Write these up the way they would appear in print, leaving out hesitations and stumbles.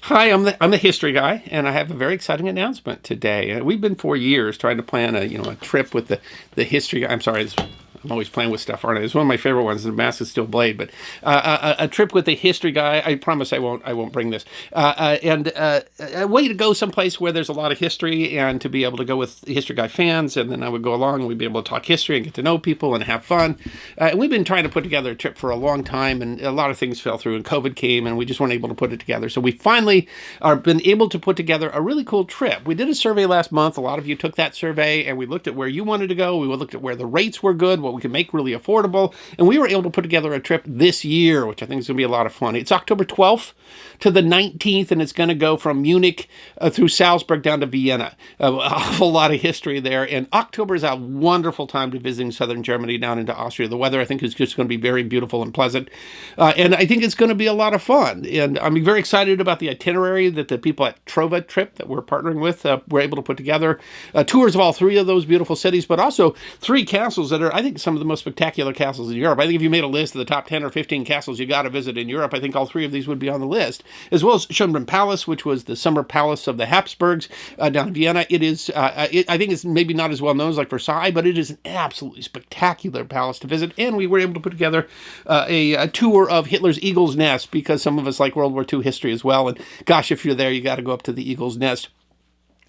Hi, I'm the history guy, and I have a very exciting announcement today. We've been for years trying to plan a trip with the history guy. I'm sorry, I'm always playing with stuff, aren't I? It's one of my favorite ones. The mask is still blade, but a trip with the history guy. I promise I won't bring this. And A way to go someplace where there's a lot of history, and to be able to go with history guy fans, and then I would go along. And we'd be able to talk history and get to know people and have fun. And we've been trying to put together a trip for a long time, and a lot of things fell through, and COVID came, and we just weren't able to put it together. So we finally are been able to put together a really cool trip. We did a survey last month. A lot of you took that survey, and we looked at where you wanted to go. We looked at where the rates were good, what we could make really affordable, and we were able to put together a trip this year, which I think is going to be a lot of fun. It's October 12th to the 19th, and it's going to go from Munich through Salzburg down to Vienna. An awful lot of history there, and October is a wonderful time to visiting southern Germany down into Austria. The weather, I think, is just going to be very beautiful and pleasant, and I think it's going to be a lot of fun, and I'm very excited about the itinerary that the people at Trova Trip that we're partnering with were able to put together. Tours of all three of those beautiful cities, but also three castles that are, I think, some of the most spectacular castles in Europe. I think if you made a list of the top 10 or 15 castles you got to visit in Europe, I think all three of these would be on the list, as well as Schönbrunn Palace, which was the summer palace of the Habsburgs down in Vienna. It is, I think it's maybe not as well known as like Versailles, but it is an absolutely spectacular palace to visit, and we were able to put together a tour of Hitler's Eagle's Nest, because some of us like World War II history as well, and gosh, if you're there, you got to go up to the Eagle's Nest.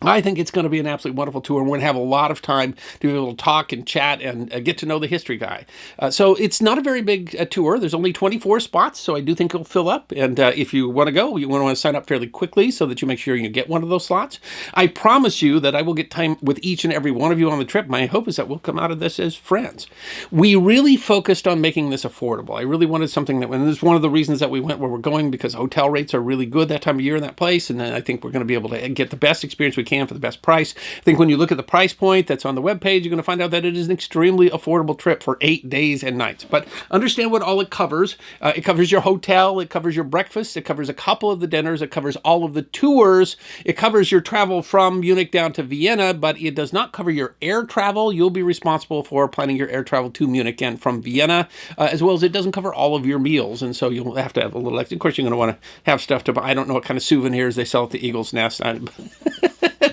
I think it's going to be an absolutely wonderful tour, and we're going to have a lot of time to be able to talk and chat and get to know the history guy. So it's not a very big tour. There's only 24 spots, so I do think it'll fill up. And if you want to go, you want to sign up fairly quickly so that you make sure you get one of those slots. I promise you that I will get time with each and every one of you on the trip. My hope is that we'll come out of this as friends. We really focused on making this affordable. I really wanted something that, and this is one of the reasons that we went where we're going, because hotel rates are really good that time of year in that place, and then I think we're going to be able to get the best experience we can for the best price. I think when you look at the price point that's on the webpage, you're going to find out that it is an extremely affordable trip for 8 days and nights. But understand what all it covers. It covers your hotel, it covers your breakfast, it covers a couple of the dinners, it covers all of the tours, it covers your travel from Munich down to Vienna, but it does not cover your air travel. You'll be responsible for planning your air travel to Munich and from Vienna, as well as it doesn't cover all of your meals, and so you'll have to have a little extra. Of course, you're going to want to have stuff to buy. I don't know what kind of souvenirs they sell at the Eagle's Nest.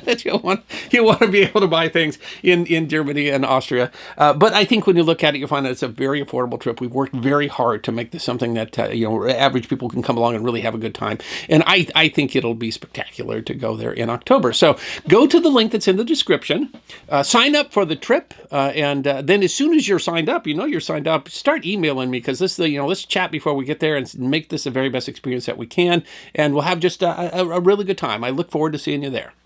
That you'll want to be able to buy things in Germany and Austria. But I think when you look at it, you'll find that it's a very affordable trip. We've worked very hard to make this something that average people can come along and really have a good time. And I think it'll be spectacular to go there in October. So go to the link that's in the description, sign up for the trip, and then as soon as you're signed up, you're signed up, start emailing me, because let's chat before we get there and make this the very best experience that we can. And we'll have just a really good time. I look forward to seeing you there.